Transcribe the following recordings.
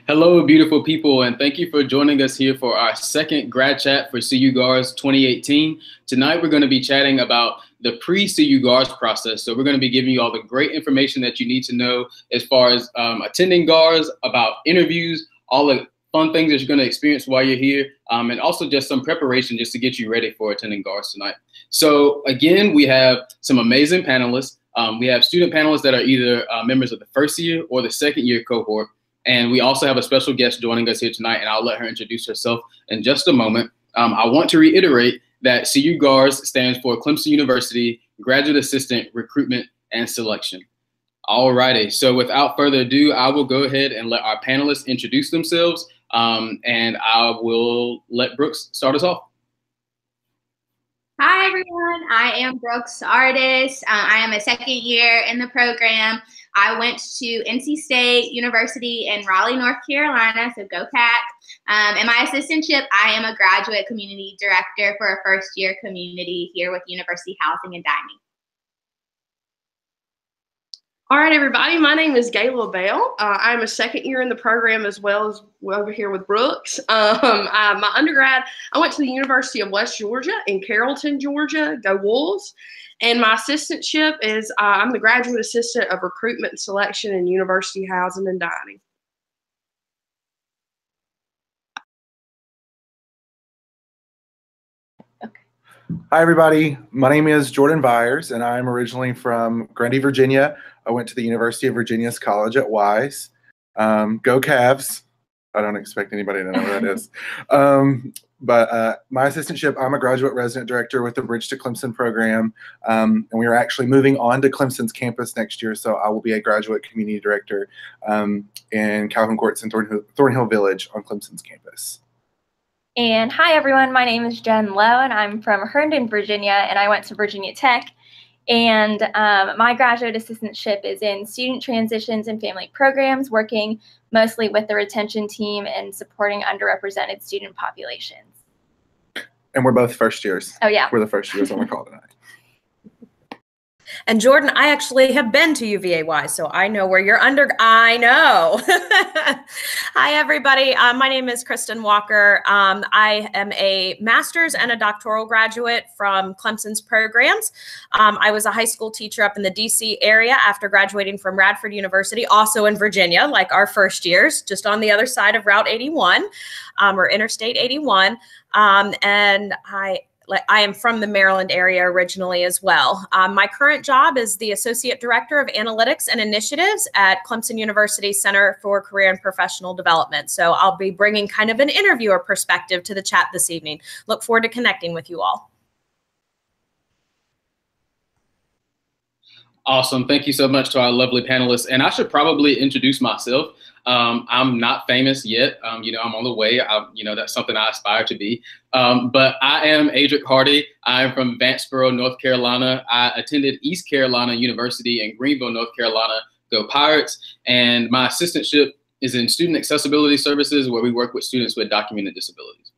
Hello, beautiful people, and thank you for joining us here for our second grad chat for CU-GARS 2018. Tonight, we're going to be chatting about the pre-CU-GARS process. So we're going to be giving you all the great information that you need to know as far as attending GARS, about interviews, all the fun things that you're going to experience while you're here, and also just some preparation just to get you ready for attending GARS tonight. So again, we have some amazing panelists. We have student panelists that are either members of the first year or the second year cohort. And we also have a special guest joining us here tonight, and I'll let her introduce herself in just a moment. I want to reiterate that CU-GARS stands for Clemson University Graduate Assistant Recruitment and Selection. All righty, so without further ado, I will go ahead and let our panelists introduce themselves, and I will let Brooks start us off. Hi, everyone. I am Brooks Artis. I am a second year in the program. I went to NC State University in Raleigh, North Carolina, so go Pack. In my assistantship, I am a graduate community director for a first-year community here with University Housing and Dining. All right, everybody. My name is Gayla Bell. I'm a second year in the program as well as over here with Brooks. My undergrad, I went to the University of West Georgia in Carrollton, Georgia. Go Wolves. And my assistantship is I'm the graduate assistant of recruitment and selection in University Housing and Dining. Hi, everybody. My name is Jordan Byers, and I'm originally from Grundy, Virginia. I went to the University of Virginia's College at Wise. Go Cavs. I don't expect anybody to know what that is. But my assistantship, I'm a graduate resident director with the Bridge to Clemson program. And we are actually moving on to Clemson's campus next year. So I will be a graduate community director in Calhoun Courts and Thornhill Village on Clemson's campus. And hi, everyone. My name is Jen Lowe, and I'm from Herndon, Virginia, and I went to Virginia Tech. And my graduate assistantship is in student transitions and family programs, working mostly with the retention team and supporting underrepresented student populations. And we're both first years. Oh, yeah. We're the first years on the call tonight. And Jordan, I actually have been to UVA, so I know where you're I know. Hi, everybody. My name is Kristen Walker. I am a master's and a doctoral graduate from Clemson's programs. I was a high school teacher up in the DC area after graduating from Radford University, also in Virginia, like our first years, just on the other side of Route 81 or Interstate 81. And I am from the Maryland area originally as well. My current job is the Associate Director of Analytics and Initiatives at Clemson University Center for Career and Professional Development. So I'll be bringing kind of an interviewer perspective to the chat this evening. Look forward to connecting with you all. Awesome. Thank you so much to our lovely panelists. And I should probably introduce myself. I'm not famous yet. I'm on the way. That's something I aspire to be. But I am Adric Hardy. I'm from Vanceboro, North Carolina. I attended East Carolina University in Greenville, North Carolina. Go Pirates. And my assistantship is in student accessibility services, where we work with students with documented disabilities.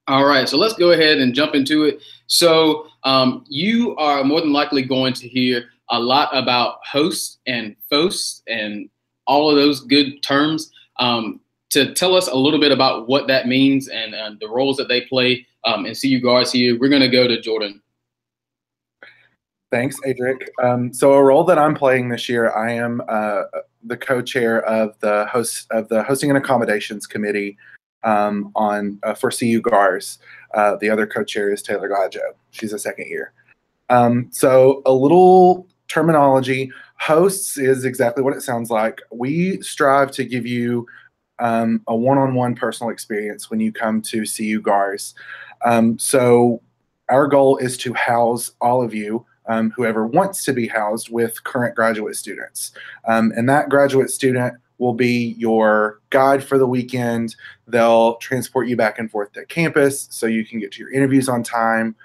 All right, so let's go ahead and jump into it. So you are more than likely going to hear a lot about hosts and FOST and all of those good terms. To tell us a little bit about what that means and the roles that they play in CU-GARS here, we're going to go to Jordan. Thanks, Adric. So a role that I'm playing this year, I am the co-chair of the Hosting and Accommodations Committee for CU-GARS. The other co-chair is Taylor Gladjo. She's a second year. So a little terminology. Hosts is exactly what it sounds like. We strive to give you a one-on-one personal experience when you come to CU-GARS. So our goal is to house all of you, whoever wants to be housed, with current graduate students. And that graduate student will be your guide for the weekend. They'll transport you back and forth to campus so you can get to your interviews on time.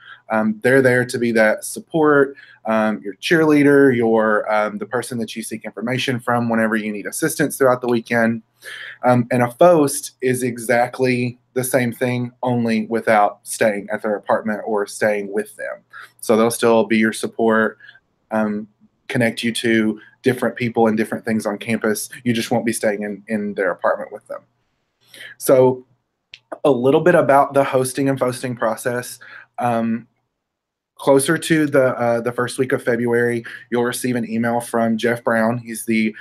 They're there to be that support, your cheerleader, the person that you seek information from whenever you need assistance throughout the weekend. And a FOST is exactly the same thing, only without staying at their apartment or staying with them. So they'll still be your support, connect you to different people and different things on campus. You just won't be staying in their apartment with them. So a little bit about the hosting and posting process. Closer to the first week of February, you'll receive an email from Jeff Brown. He's the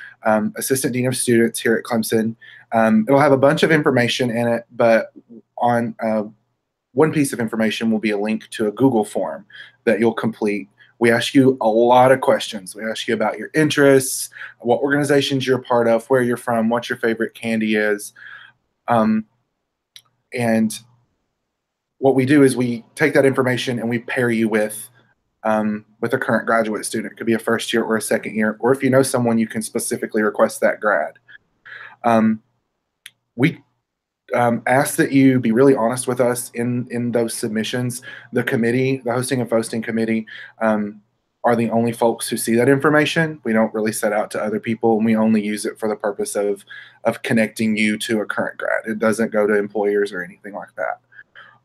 Assistant Dean of Students here at Clemson. It'll have a bunch of information in it, but on one piece of information will be a link to a Google form that you'll complete. We ask you a lot of questions. We ask you about your interests, what organizations you're a part of, where you're from, what your favorite candy is. And what we do is we take that information and we pair you with a current graduate student. It could be a first year or a second year, or if you know someone, you can specifically request that grad. We ask that you be really honest with us in those submissions. The committee, the hosting and posting committee, are the only folks who see that information. We don't really set out to other people, and we only use it for the purpose of connecting you to a current grad. It doesn't go to employers or anything like that.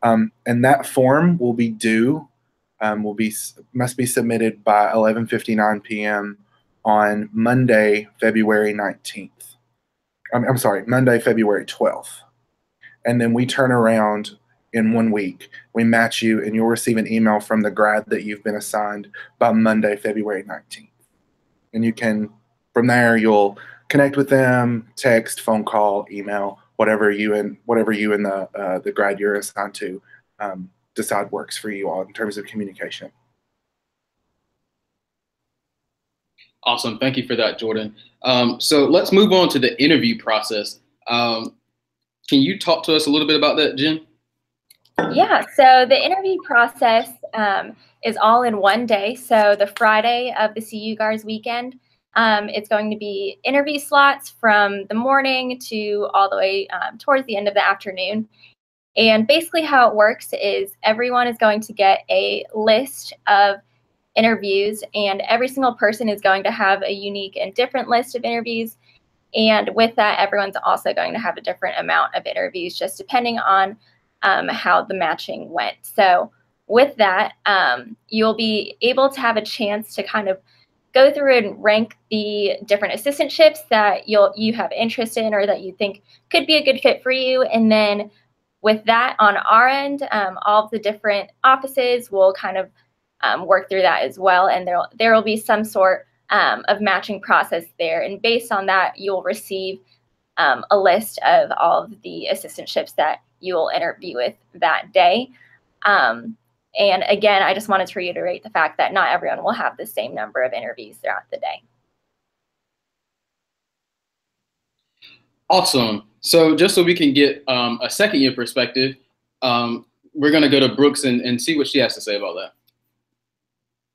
And that form will be due, must be submitted by 11:59 p.m. on Monday, February 19th. I'm sorry, Monday, February 12th. And then we turn around in 1 week. We match you, and you'll receive an email from the grad that you've been assigned by Monday, February 19th. And you can, from there, you'll connect with them, text, phone call, email, whatever you and the grad you're assigned to decide works for you all in terms of communication. Awesome. Thank you for that, Jordan. So let's move on to the interview process. Can you talk to us a little bit about that, Jen? Yeah, so the interview process is all in one day. So the Friday of the CU-GARS weekend, it's going to be interview slots from the morning to all the way towards the end of the afternoon. And basically how it works is everyone is going to get a list of interviews, and every single person is going to have a unique and different list of interviews. And with that, everyone's also going to have a different amount of interviews, just depending on how the matching went. So with that, you'll be able to have a chance to kind of go through and rank the different assistantships that you have interest in or that you think could be a good fit for you. And then with that on our end, all of the different offices will kind of work through that as well. And there will be some sort of matching process there. And based on that, you'll receive a list of all of the assistantships that you will interview with that day. And again, I just wanted to reiterate the fact that not everyone will have the same number of interviews throughout the day. Awesome. So just so we can get a second year perspective, we're going to go to Brooks and see what she has to say about that.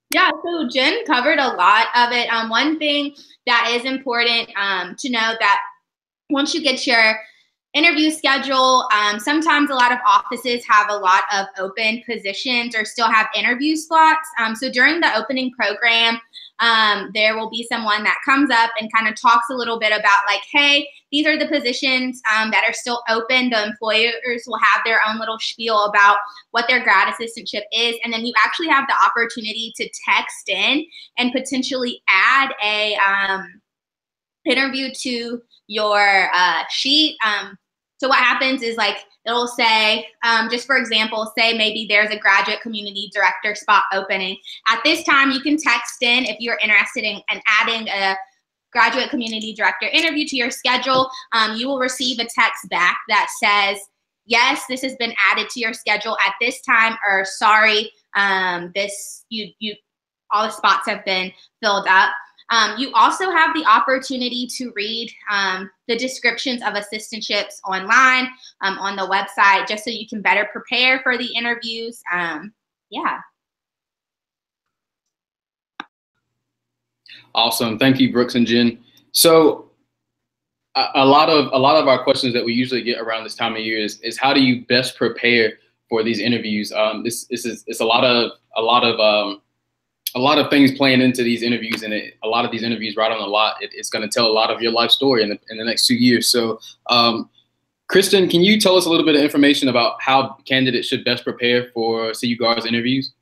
Yeah, so Jen covered a lot of it. One thing that is important to know that once you get your interview schedule, sometimes a lot of offices have a lot of open positions or still have interview slots. So during the opening program, there will be someone that comes up and kind of talks a little bit about like, hey, these are the positions that are still open. The employers will have their own little spiel about what their grad assistantship is. And then you actually have the opportunity to text in and potentially add a interview to your sheet. So what happens is like, it'll say, just for example, say maybe there's a graduate community director spot opening. At this time, you can text in if you're interested in adding a graduate community director interview to your schedule. You will receive a text back that says, yes, this has been added to your schedule at this time, or sorry, all the spots have been filled up. You also have the opportunity to read the descriptions of assistantships online on the website, just so you can better prepare for the interviews. Yeah. Awesome. Thank you, Brooks and Jen. So a lot of our questions that we usually get around this time of year is how do you best prepare for these interviews? It's a lot of things playing into these interviews, and a lot of these interviews right on the lot, it's going to tell a lot of your life story in the next 2 years. So, Kristen, can you tell us a little bit of information about how candidates should best prepare for CU-GARS interviews?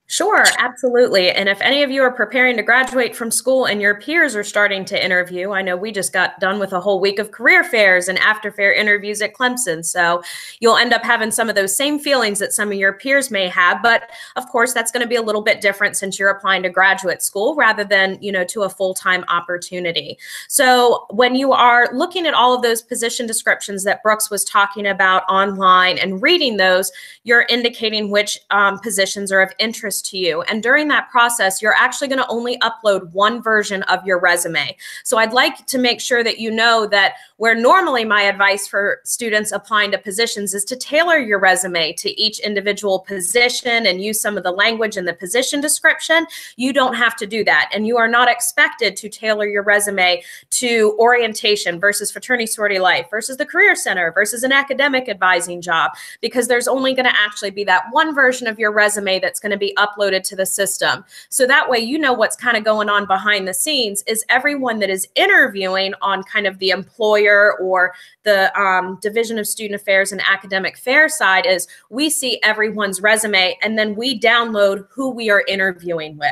Sure, absolutely. And if any of you are preparing to graduate from school and your peers are starting to interview, I know we just got done with a whole week of career fairs and after fair interviews at Clemson. So you'll end up having some of those same feelings that some of your peers may have. But of course, that's going to be a little bit different since you're applying to graduate school rather than, to a full-time opportunity. So when you are looking at all of those position descriptions that Brooks was talking about online and reading those, you're indicating which positions are of interest to you. And during that process, you're actually going to only upload one version of your resume. So I'd like to make sure that you know that where normally my advice for students applying to positions is to tailor your resume to each individual position and use some of the language in the position description, you don't have to do that. And you are not expected to tailor your resume to orientation versus fraternity sorority life versus the career center versus an academic advising job, because there's only going to actually be that one version of your resume that's going to be uploaded to the system. So that way, what's kind of going on behind the scenes is everyone that is interviewing on kind of the employer or the Division of Student Affairs and Academic Fair side is we see everyone's resume and then we download who we are interviewing with.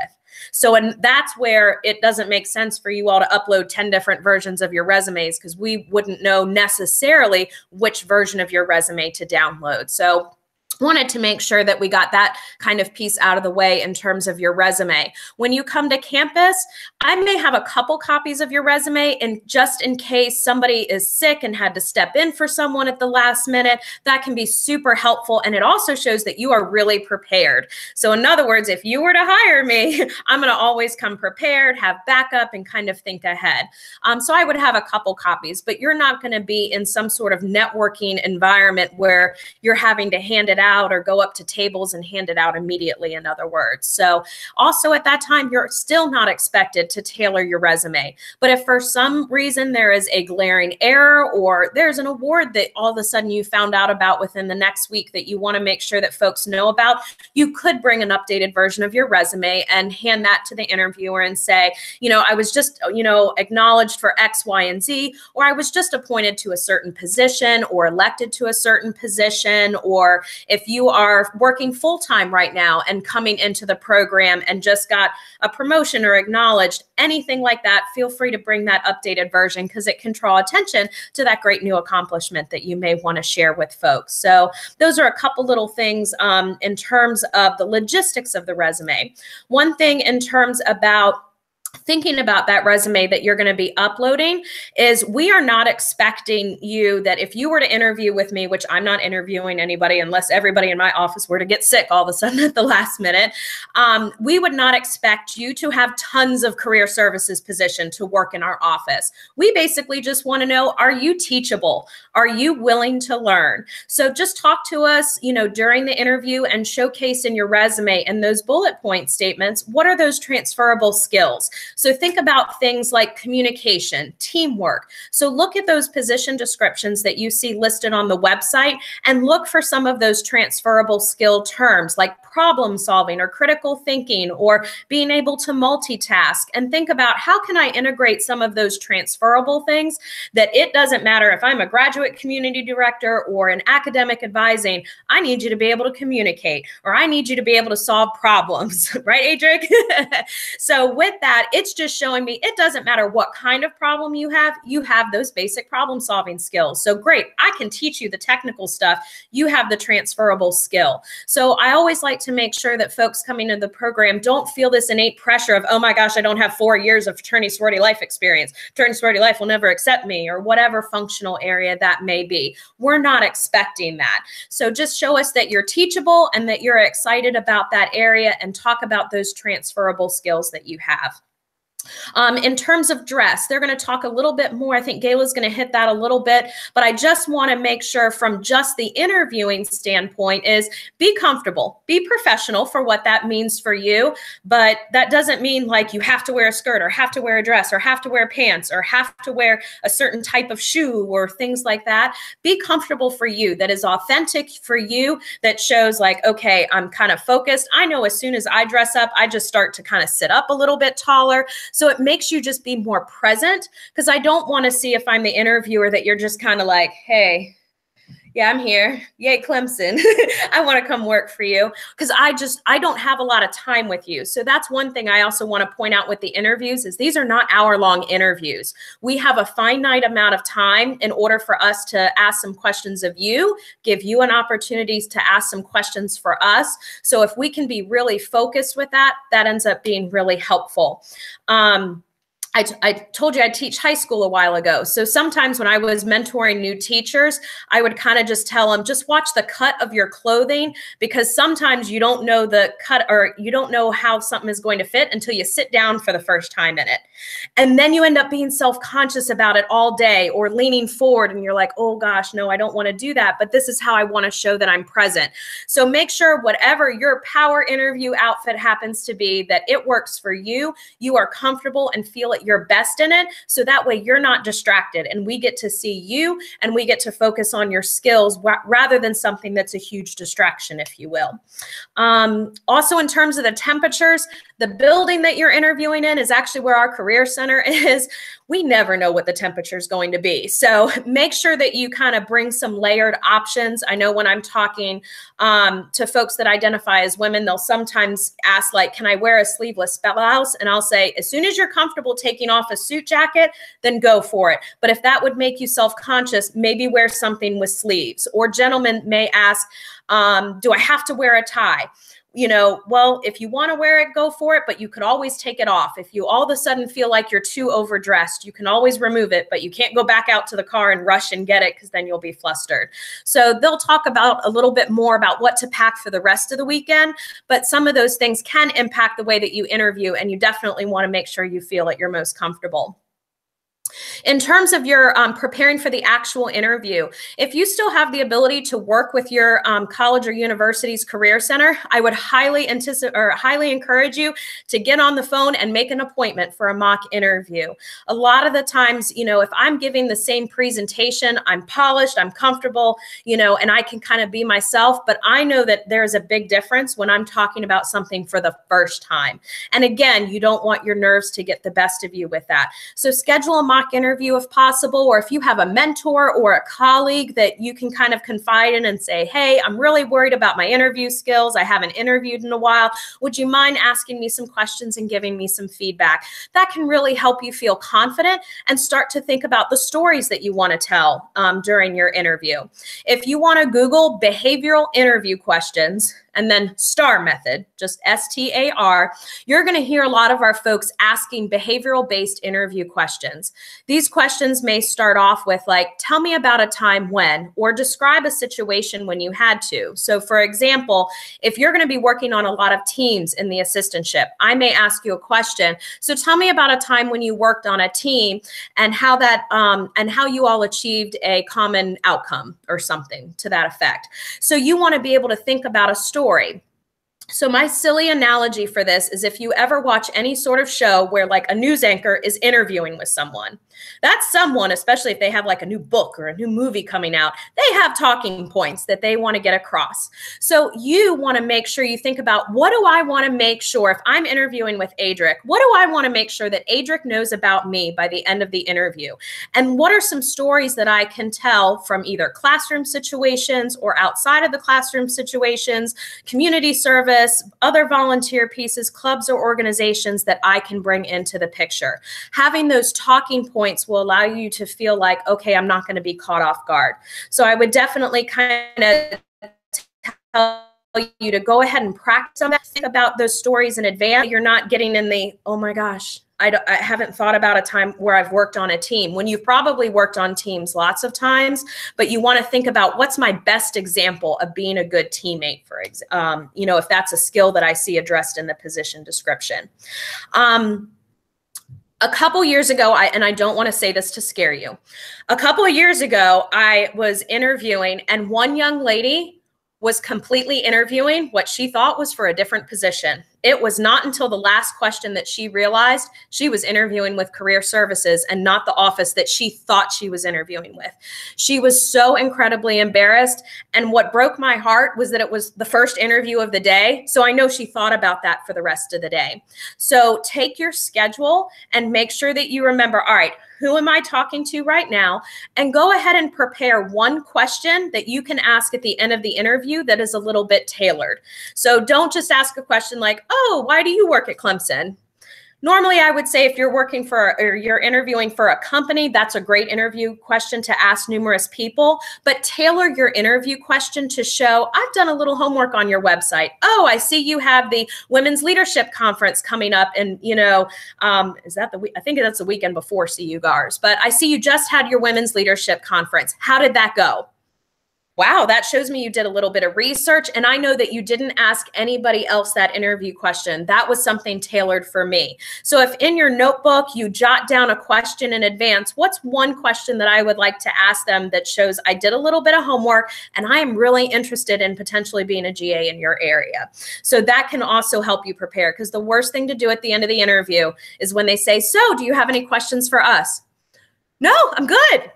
So, and that's where it doesn't make sense for you all to upload 10 different versions of your resumes because we wouldn't know necessarily which version of your resume to download. So wanted to make sure that we got that kind of piece out of the way in terms of your resume. When you come to campus, I may have a couple copies of your resume, and just in case somebody is sick and had to step in for someone at the last minute, that can be super helpful. And it also shows that you are really prepared. So in other words, if you were to hire me, I'm going to always come prepared, have backup, and kind of think ahead. So I would have a couple copies, but you're not going to be in some sort of networking environment where you're having to hand it out or go up to tables and hand it out immediately, in other words. So also at that time, you're still not expected to tailor your resume. But if for some reason there is a glaring error or there's an award that all of a sudden you found out about within the next week that you want to make sure that folks know about, you could bring an updated version of your resume and hand that to the interviewer and say, I was just, acknowledged for X, Y, and Z, or I was just appointed to a certain position or elected to a certain position, or if you are working full-time right now and coming into the program and just got a promotion or acknowledged, anything like that, feel free to bring that updated version because it can draw attention to that great new accomplishment that you may want to share with folks. So those are a couple little things in terms of the logistics of the resume. One thing in terms about thinking about that resume that you're going to be uploading is we are not expecting you that if you were to interview with me, which I'm not interviewing anybody unless everybody in my office were to get sick all of a sudden at the last minute, we would not expect you to have tons of career services position to work in our office. We basically just want to know, are you teachable? Are you willing to learn? So just talk to us, during the interview and showcase in your resume and those bullet point statements, what are those transferable skills? So think about things like communication, teamwork. So look at those position descriptions that you see listed on the website and look for some of those transferable skill terms like problem solving or critical thinking or being able to multitask, and think about how can I integrate some of those transferable things that it doesn't matter if I'm a graduate community director or an academic advising, I need you to be able to communicate or I need you to be able to solve problems, right, Adric? So with that, it's just showing me it doesn't matter what kind of problem you have those basic problem solving skills. So great, I can teach you the technical stuff. You have the transferable skill. So I always like to make sure that folks coming into the program don't feel this innate pressure of, oh my gosh, I don't have 4 years of fraternity sorority life experience. Fraternity sorority life will never accept me, or whatever functional area that may be. We're not expecting that. So just show us that you're teachable and that you're excited about that area and talk about those transferable skills that you have. In terms of dress, they're going to talk a little bit more. I think Gayla's going to hit that a little bit, but I just want to make sure from just the interviewing standpoint is be comfortable, be professional for what that means for you, but that doesn't mean like you have to wear a skirt or have to wear a dress or have to wear pants or have to wear a certain type of shoe or things like that. Be comfortable for you, that is authentic for you, that shows like, okay, I'm kind of focused. I know as soon as I dress up, I just start to kind of sit up a little bit taller. So it makes you just be more present, because I don't want to see, if I'm the interviewer, that you're just kind of like, hey, Yeah, I'm here. Yay, Clemson. I want to come work for you because I don't have a lot of time with you. So that's one thing I also want to point out with the interviews is these are not hour-long interviews. We have a finite amount of time in order for us to ask some questions of you, give you an opportunity to ask some questions for us. So if we can be really focused with that, that ends up being really helpful. I told you I teach high school a while ago. So sometimes when I was mentoring new teachers, I would kind of just tell them, just watch the cut of your clothing, because sometimes you don't know the cut or you don't know how something is going to fit until you sit down for the first time in it. And then you end up being self-conscious about it all day or leaning forward and you're like, oh gosh, no, I don't want to do that. But this is how I want to show that I'm present. So make sure whatever your power interview outfit happens to be, that it works for you. You are comfortable and feel it your best in it, so that way you're not distracted and we get to see you and we get to focus on your skills rather than something that's a huge distraction, if you will. Also, in terms of the temperatures, the building that you're interviewing in is actually where our career center is. We never know what the temperature is going to be. So make sure that you kind of bring some layered options. I know when I'm talking to folks that identify as women, they'll sometimes ask, like, can I wear a sleeveless blouse? And I'll say, as soon as you're comfortable taking off a suit jacket, then go for it. But if that would make you self-conscious, maybe wear something with sleeves. Or gentlemen may ask, do I have to wear a tie? You know, well, if you want to wear it, go for it, but you could always take it off. If you all of a sudden feel like you're too overdressed, you can always remove it, but you can't go back out to the car and rush and get it because then you'll be flustered. So they'll talk about a little bit more about what to pack for the rest of the weekend, but some of those things can impact the way that you interview, and you definitely want to make sure you feel at your most comfortable. In terms of your preparing for the actual interview, if you still have the ability to work with your college or university's career center, I would highly encourage you to get on the phone and make an appointment for a mock interview. A lot of the times, you know, if I'm giving the same presentation, I'm polished, I'm comfortable, you know, and I can kind of be myself, but I know that there's a big difference when I'm talking about something for the first time. And again, you don't want your nerves to get the best of you with that. So schedule a mock interview if possible, or if you have a mentor or a colleague that you can kind of confide in and say, hey, I'm really worried about my interview skills. I haven't interviewed in a while. Would you mind asking me some questions and giving me some feedback? That can really help you feel confident and start to think about the stories that you want to tell during your interview. If you want to Google behavioral interview questions, and then STAR method, just STAR, you're going to hear a lot of our folks asking behavioral-based interview questions. These questions may start off with like, tell me about a time when, or describe a situation when you had to. So for example, if you're going to be working on a lot of teams in the assistantship, I may ask you a question. So tell me about a time when you worked on a team and how that, and how you all achieved a common outcome or something to that effect. So you want to be able to think about a story. So my silly analogy for this is if you ever watch any sort of show where like a news anchor is interviewing with someone, that's someone, especially if they have like a new book or a new movie coming out, they have talking points that they want to get across. So you want to make sure you think about, what do I want to make sure if I'm interviewing with Adric, what do I want to make sure that Adric knows about me by the end of the interview? And what are some stories that I can tell from either classroom situations or outside of the classroom situations, community service, other volunteer pieces, clubs or organizations that I can bring into the picture? Having those talking points will allow you to feel like, okay, I'm not going to be caught off guard. So I would definitely kind of tell you to go ahead and practice on that. Think about those stories in advance. You're not getting in the, oh my gosh, I haven't thought about a time where I've worked on a team, when you've probably worked on teams lots of times, but you want to think about, what's my best example of being a good teammate, for example, you know, if that's a skill that I see addressed in the position description. A couple years ago, and I don't want to say this to scare you, a couple of years ago, I was interviewing, and one young lady was completely interviewing what she thought was for a different position. It was not until the last question that she realized she was interviewing with career services and not the office that she thought she was interviewing with. She was so incredibly embarrassed. And what broke my heart was that it was the first interview of the day. So I know she thought about that for the rest of the day. So take your schedule and make sure that you remember, all right, who am I talking to right now? And go ahead and prepare one question that you can ask at the end of the interview that is a little bit tailored. So don't just ask a question like, oh, why do you work at Clemson? Normally, I would say if you're working for or you're interviewing for a company, that's a great interview question to ask numerous people, but tailor your interview question to show, I've done a little homework on your website. Oh, I see you have the Women's Leadership Conference coming up, and is that the week? I think that's the weekend before CU-GARS, but I see you just had your Women's Leadership Conference. How did that go? Wow, that shows me you did a little bit of research, and I know that you didn't ask anybody else that interview question. That was something tailored for me. So if in your notebook you jot down a question in advance, what's one question that I would like to ask them that shows I did a little bit of homework and I am really interested in potentially being a GA in your area? So that can also help you prepare, because the worst thing to do at the end of the interview is when they say, so do you have any questions for us? No, I'm good.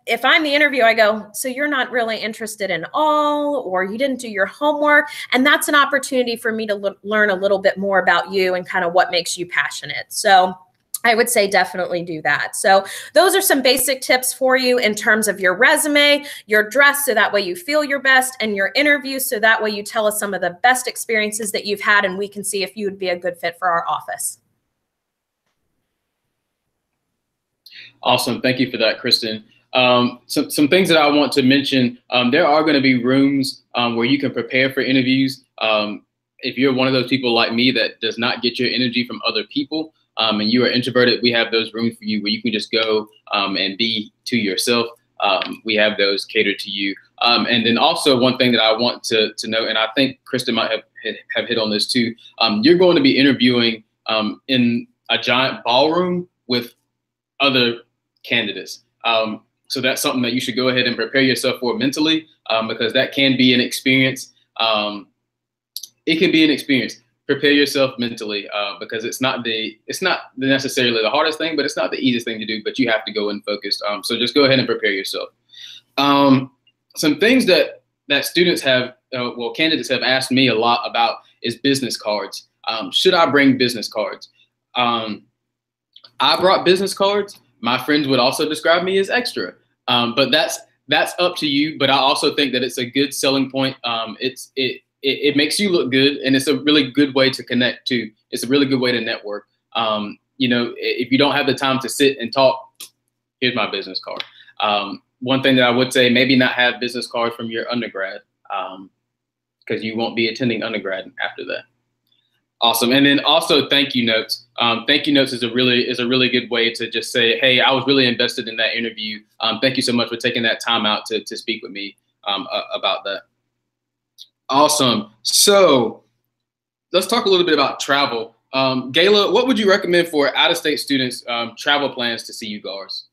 If I'm the interview, I go, so you're not really interested in all, or you didn't do your homework. And that's an opportunity for me to learn a little bit more about you and kind of what makes you passionate. So I would say definitely do that. So those are some basic tips for you in terms of your resume, your dress, so that way you feel your best, and your interview, so that way you tell us some of the best experiences that you've had, and we can see if you would be a good fit for our office. Awesome. Thank you for that, Kristen. Some things that I want to mention, there are going to be rooms where you can prepare for interviews. If you're one of those people like me that does not get your energy from other people, and you are introverted, we have those rooms for you where you can just go and be to yourself. We have those catered to you. And then also one thing that I want to note, and I think Kristen might have hit on this too, you're going to be interviewing in a giant ballroom with other candidates. So that's something that you should go ahead and prepare yourself for mentally, because that can be an experience. It can be an experience. Prepare yourself mentally, because it's not necessarily the hardest thing, but it's not the easiest thing to do, but you have to go in focused. So just go ahead and prepare yourself. Some things that students have, candidates have asked me a lot about is business cards. Should I bring business cards? I brought business cards. My friends would also describe me as extra, but that's up to you. But I also think that it's a good selling point. It makes you look good, and it's a really good way to connect too. It's a really good way to network. If you don't have the time to sit and talk, here's my business card. One thing that I would say, maybe not have business cards from your undergrad, because you won't be attending undergrad after that. Awesome. And then also thank you notes. Thank you notes is a really good way to just say, hey, I was really invested in that interview. Thank you so much for taking that time out to speak with me about that. Awesome. So let's talk a little bit about travel. Gayla, what would you recommend for out-of-state students travel plans to CU-GARS?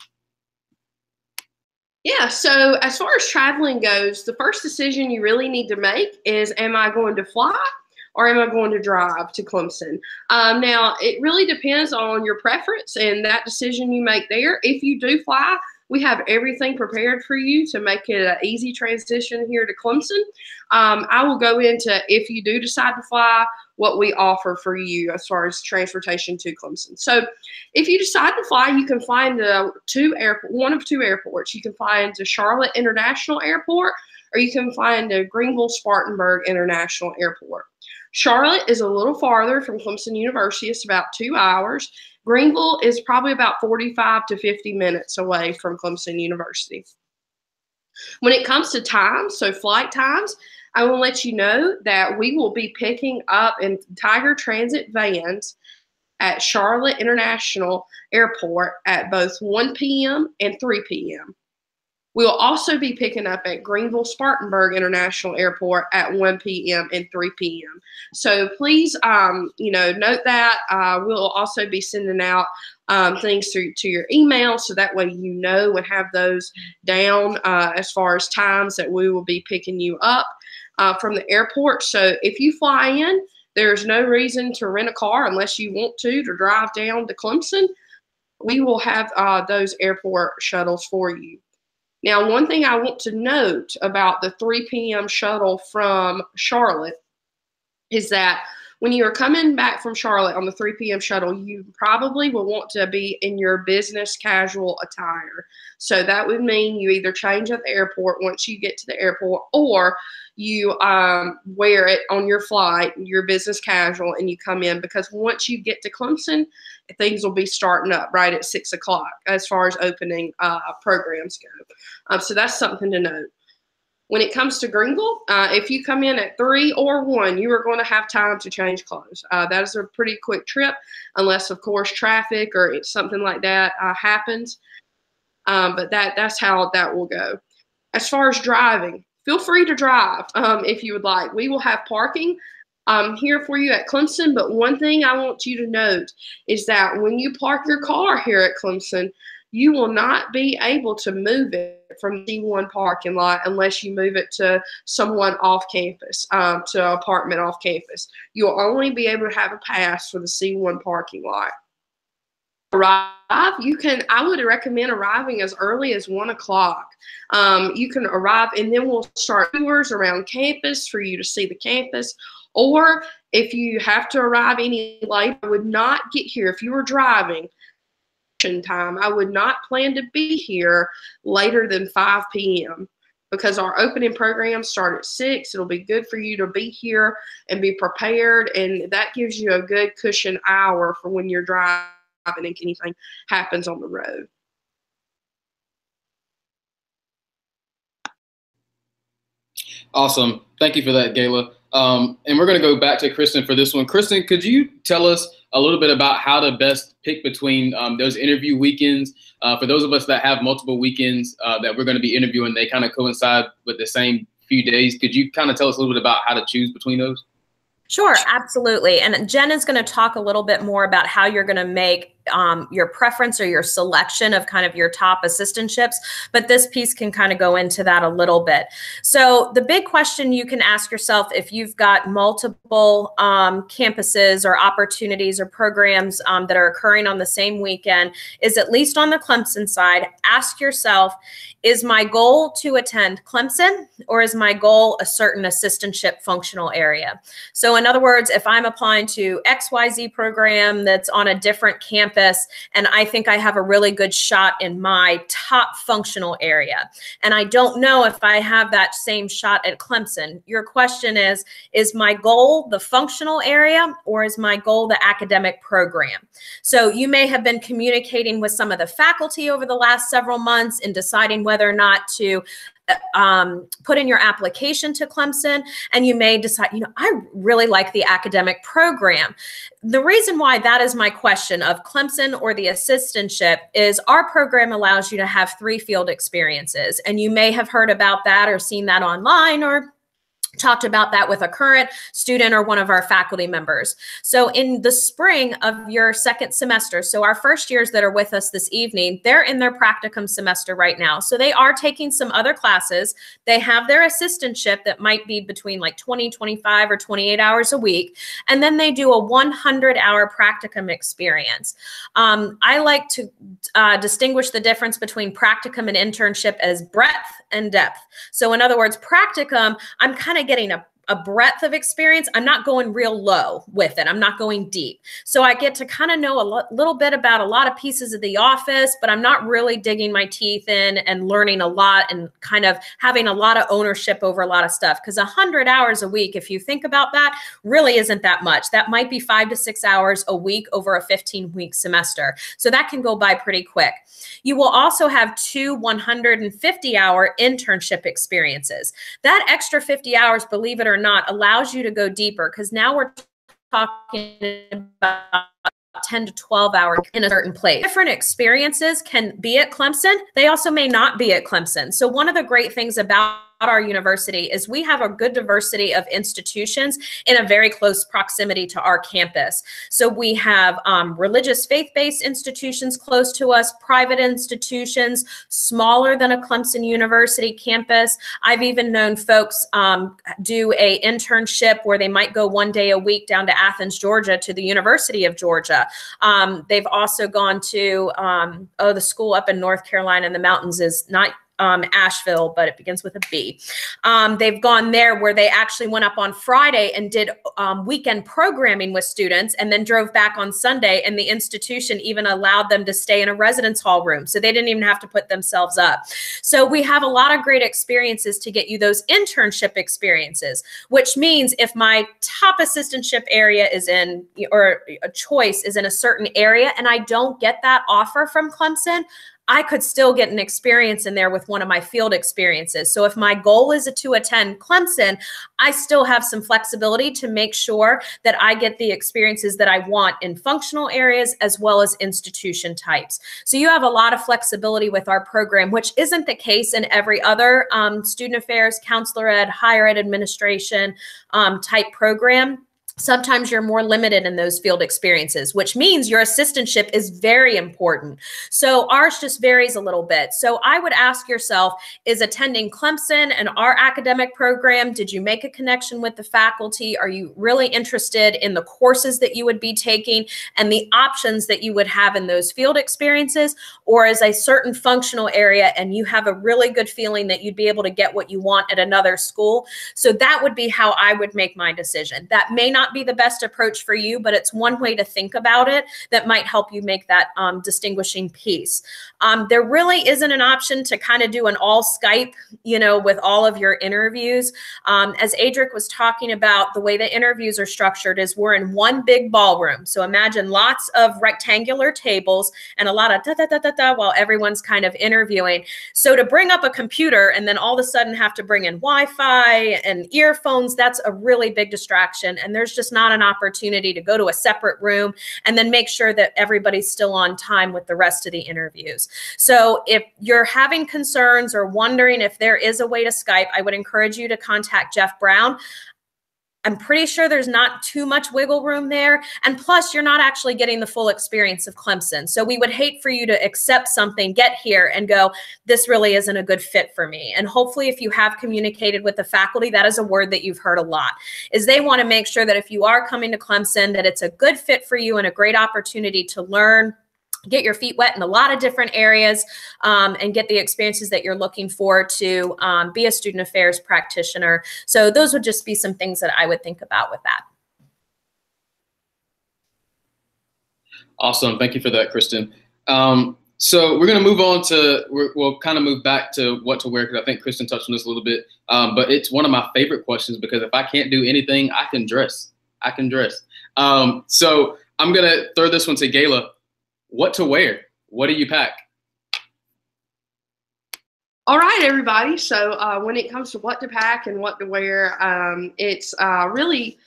Yeah, so as far as traveling goes, the first decision you really need to make is, am I going to fly or am I going to drive to Clemson? Now, it really depends on your preference and that decision you make there. If you do fly, we have everything prepared for you to make it an easy transition here to Clemson. I will go into, if you do decide to fly, what we offer for you as far as transportation to Clemson. So if you decide to fly, you can fly into one of two airports. You can fly into Charlotte International Airport, or you can fly into Greenville-Spartanburg International Airport. Charlotte is a little farther from Clemson University. It's about 2 hours. Greenville is probably about 45 to 50 minutes away from Clemson University. When it comes to times, so flight times, I will let you know that we will be picking up in Tiger Transit vans at Charlotte International Airport at both 1 p.m. and 3 p.m. We will also be picking up at Greenville-Spartanburg International Airport at 1 p.m. and 3 p.m. So please, note that. We'll also be sending out things to your email, so that way you know and have those down as far as times that we will be picking you up from the airport. So if you fly in, There's no reason to rent a car unless you want to drive down to Clemson. We will have those airport shuttles for you. Now, one thing I want to note about the 3 p.m. shuttle from Charlotte is that when you are coming back from Charlotte on the 3 p.m. shuttle, you probably will want to be in your business casual attire. So that would mean you either change at the airport once you get to the airport, or you wear it on your flight, your business casual, and you come in, because once you get to Clemson, things will be starting up right at 6 o'clock as far as opening programs go. So that's something to note. When it comes to Greenville, if you come in at 3 or 1, you are going to have time to change clothes. That is a pretty quick trip, unless, of course, traffic or something like that happens. But that's how that will go. As far as driving, feel free to drive if you would like. We will have parking here for you at Clemson. But one thing I want you to note is that when you park your car here at Clemson, you will not be able to move it from the C1 parking lot unless you move it to someone off campus, to an apartment off campus. You'll only be able to have a pass for the C1 parking lot. Arrive, I would recommend arriving as early as 1 o'clock. You can arrive, and then we'll start tours around campus for you to see the campus. Or if you have to arrive any later, I would not get here. If you were driving time, I would not plan to be here later than 5 p.m. because our opening programs start at 6. It'll be good for you to be here and be prepared, and that gives you a good cushion hour for when you're driving and anything happens on the road. Awesome. Thank you for that, Gayla. And we're going to go back to Kristen for this one. Kristen, could you tell us a little bit about how to best pick between those interview weekends? For those of us that have multiple weekends that we're going to be interviewing, they kind of coincide with the same few days. Could you kind of tell us a little bit about how to choose between those? Sure, absolutely. And Jen is going to talk a little bit more about how you're going to make your preference or your selection of kind of your top assistantships, but this piece can kind of go into that a little bit. So the big question you can ask yourself if you've got multiple campuses or opportunities or programs that are occurring on the same weekend is, at least on the Clemson side, ask yourself, is my goal to attend Clemson, or is my goal a certain assistantship functional area? So in other words, if I'm applying to XYZ program that's on a different campus, and I think I have a really good shot in my top functional area, and I don't know if I have that same shot at Clemson, your question is my goal the functional area, or is my goal the academic program? So you may have been communicating with some of the faculty over the last several months in deciding whether or not to put in your application to Clemson, and you may decide, I really like the academic program. The reason why that is my question of Clemson or the assistantship is our program allows you to have 3 field experiences, and you may have heard about that or seen that online or talked about that with a current student or one of our faculty members. So in the spring of your second semester, so our first years that are with us this evening, they're in their practicum semester right now. So they are taking some other classes. They have their assistantship that might be between like 20, 25, or 28 hours a week. And then they do a 100-hour practicum experience. I like to distinguish the difference between practicum and internship as breadth and depth. So in other words, practicum, I'm kind of getting a breadth of experience. I'm not going real low with it. I'm not going deep. So I get to kind of know a little bit about a lot of pieces of the office, but I'm not really digging my teeth in and learning a lot and kind of having a lot of ownership over a lot of stuff. Because 100 hours a week, if you think about that, really isn't that much. That might be 5 to 6 hours a week over a 15-week semester. So that can go by pretty quick. You will also have 2 150-hour internship experiences. That extra 50 hours, believe it or not, allows you to go deeper, because now we're talking about 10 to 12 hours in a certain place. Different experiences can be at Clemson. They also may not be at Clemson. So one of the great things about our university is we have a good diversity of institutions in a very close proximity to our campus. So we have religious faith-based institutions close to us, private institutions, smaller than a Clemson University campus. I've even known folks do a internship where they might go one day a week down to Athens, Georgia, to the University of Georgia. They've also gone to, the school up in North Carolina in the mountains is not Asheville, but it begins with a B. They've gone there where they actually went up on Friday and did weekend programming with students and then drove back on Sunday, and the institution even allowed them to stay in a residence hall room. So they didn't even have to put themselves up. So we have a lot of great experiences to get you those internship experiences, which means if my top assistantship area is in, or a choice is in a certain area, and I don't get that offer from Clemson, I could still get an experience in there with one of my field experiences. So if my goal is to attend Clemson, I still have some flexibility to make sure that I get the experiences that I want in functional areas as well as institution types. So you have a lot of flexibility with our program, which isn't the case in every other student affairs, counselor ed, higher ed administration type program. Sometimes you're more limited in those field experiences, which means your assistantship is very important. So ours just varies a little bit. So I would ask yourself, is attending Clemson and our academic program, did you make a connection with the faculty? Are you really interested in the courses that you would be taking and the options that you would have in those field experiences? Or is a certain functional area and you have a really good feeling that you'd be able to get what you want at another school? So that would be how I would make my decision. That may not be the best approach for you, but it's one way to think about it that might help you make that distinguishing piece. There really isn't an option to kind of do an all Skype, with all of your interviews. As Adric was talking about, the way the interviews are structured is we're in one big ballroom. So imagine lots of rectangular tables and a lot of da-da-da-da-da while everyone's kind of interviewing. So to bring up a computer and then all of a sudden have to bring in Wi-Fi and earphones, that's a really big distraction. And there's just not an opportunity to go to a separate room and then make sure that everybody's still on time with the rest of the interviews. So if you're having concerns or wondering if there is a way to Skype, I would encourage you to contact Jeff Brown. I'm pretty sure there's not too much wiggle room there. And plus, you're not actually getting the full experience of Clemson. So we would hate for you to accept something, get here and go, this really isn't a good fit for me. And hopefully if you have communicated with the faculty, that is a word that you've heard a lot, is they want to make sure that if you are coming to Clemson, that it's a good fit for you and a great opportunity to learn, get your feet wet in a lot of different areas, and get the experiences that you're looking for to be a student affairs practitioner. So those would just be some things that I would think about with that. Awesome. Thank you for that, Kristen. So we're going to move on to, we'll kind of move back to what to wear, because I think Kristen touched on this a little bit, but it's one of my favorite questions, because if I can't do anything, I can dress. I can dress. So I'm going to throw this one to Gayla. What to wear? What do you pack? All right, everybody. So when it comes to what to pack and what to wear, it's really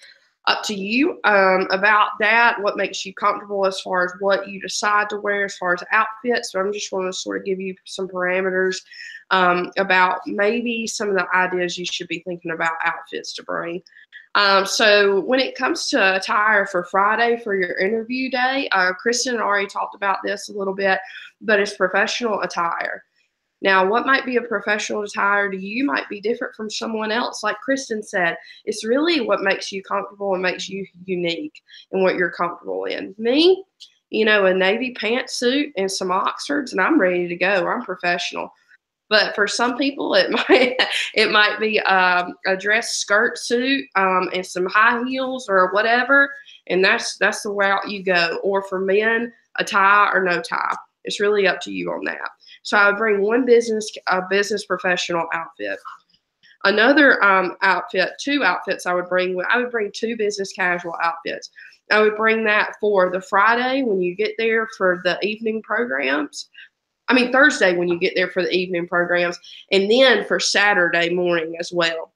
up to you about that, what makes you comfortable as far as what you decide to wear as far as outfits. So I'm just going to sort of give you some parameters about maybe some of the ideas you should be thinking about outfits to bring. So when it comes to attire for Friday for your interview day, Kristen already talked about this a little bit, but it's professional attire. Now, what might be a professional attire to you might be different from someone else. Like Kristen said, it's really what makes you comfortable and makes you unique and what you're comfortable in. Me, a navy pantsuit and some Oxfords, and I'm ready to go. I'm professional. But for some people, it might be a dress skirt suit and some high heels or whatever, and that's the route you go. Or for men, a tie or no tie. It's really up to you on that. So I would bring one business professional outfit. Another two outfits I would bring. I would bring two business casual outfits. I would bring that for the Friday when you get there for the evening programs. Thursday when you get there for the evening programs, and then for Saturday morning as well.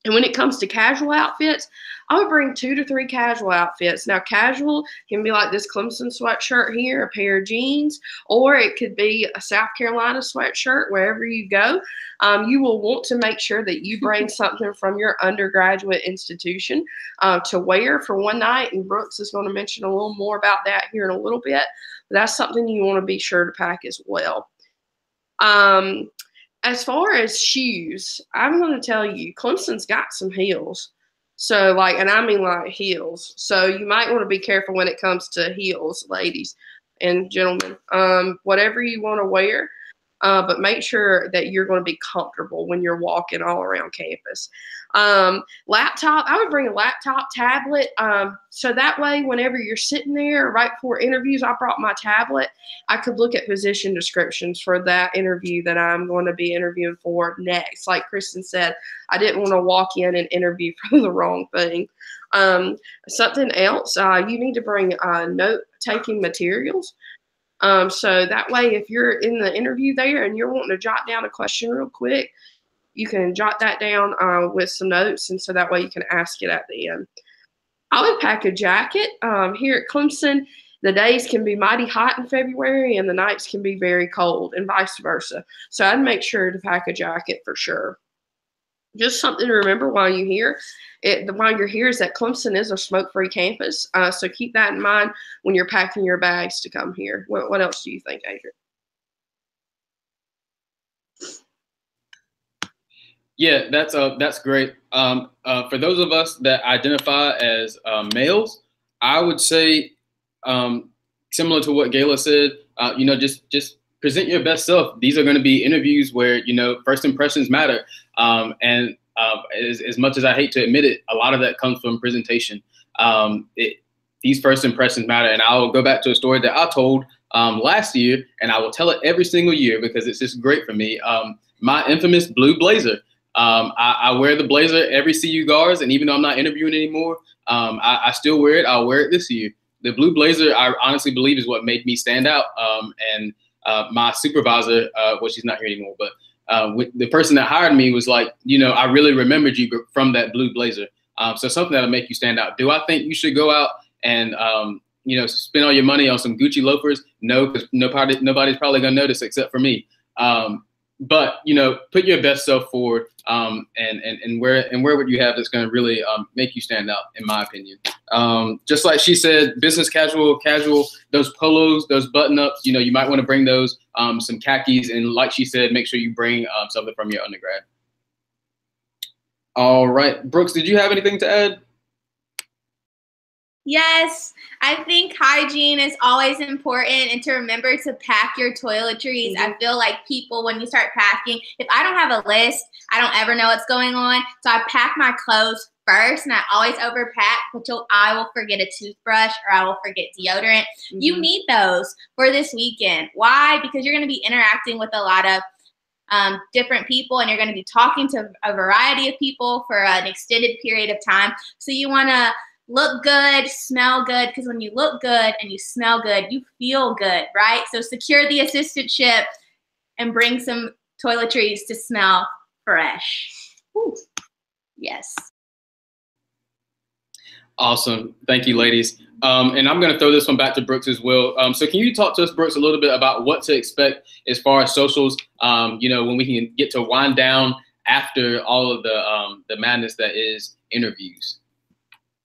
And when it comes to casual outfits, I would bring 2 to 3 casual outfits. Now, casual can be like this Clemson sweatshirt here, a pair of jeans, or it could be a South Carolina sweatshirt wherever you go. You will want to make sure that you bring something from your undergraduate institution to wear for one night. And Brooks is going to mention a little more about that here in a little bit. But that's something you want to be sure to pack as well. As far as shoes, I'm going to tell you, Clemson's got some heels. So, like, and I mean like heels. So you might want to be careful when it comes to heels, ladies and gentlemen. Whatever you want to wear, but make sure that you're going to be comfortable when you're walking all around campus. Laptop, I would bring a laptop, tablet, so that way whenever you're sitting there right before interviews, I brought my tablet. I could look at position descriptions for that interview that I'm going to be interviewing for next. Like Kristen said, I didn't want to walk in and interview for the wrong thing. Something else, you need to bring note-taking materials. So that way, if you're in the interview there and you're wanting to jot down a question real quick, you can jot that down with some notes, and so that way you can ask it at the end. I would pack a jacket. Here at Clemson, the days can be mighty hot in February, and the nights can be very cold, and vice versa. So I'd make sure to pack a jacket for sure. Just something to remember while you're here. While you're here is that Clemson is a smoke-free campus, so keep that in mind when you're packing your bags to come here. What else do you think, Adrian? Yeah, that's great. For those of us that identify as males, I would say, similar to what Gayla said, just present your best self. These are going to be interviews where, first impressions matter. And as much as I hate to admit it, a lot of that comes from presentation. These first impressions matter. And I'll go back to a story that I told last year, and I will tell it every single year because it's just great for me. My infamous blue blazer. I wear the blazer every CU-GARS, and even though I'm not interviewing anymore, I still wear it. I'll wear it this year. The blue blazer, I honestly believe, is what made me stand out. And my supervisor, well, she's not here anymore, but the person that hired me was like, I really remembered you from that blue blazer. So something that'll make you stand out. Do I think you should go out and spend all your money on some Gucci loafers? No, because nobody's probably gonna notice except for me. But put your best self forward, and wear what you have that's going to really make you stand out, in my opinion. Just like she said, business casual, those polos, those button ups, you might want to bring those, some khakis, and like she said, make sure you bring something from your undergrad. All right, Brooks, did you have anything to add? Yes, I think hygiene is always important, and to remember to pack your toiletries. I feel like people, when you start packing, if I don't have a list, I don't ever know what's going on. So I pack my clothes first, and I always overpack until I will forget a toothbrush or I will forget deodorant. You need those for this weekend. Why? Because you're going to be interacting with a lot of different people, and you're going to be talking to a variety of people for an extended period of time. So you want to look good, smell good, because when you look good and you smell good, you feel good, right? So secure the assistantship and bring some toiletries to smell fresh. Ooh. Yes. Awesome. Thank you, ladies. And I'm going to throw this one back to Brooks as well. So can you talk to us, Brooks, a little bit about what to expect as far as socials, when we can get to wind down after all of the madness that is interviews?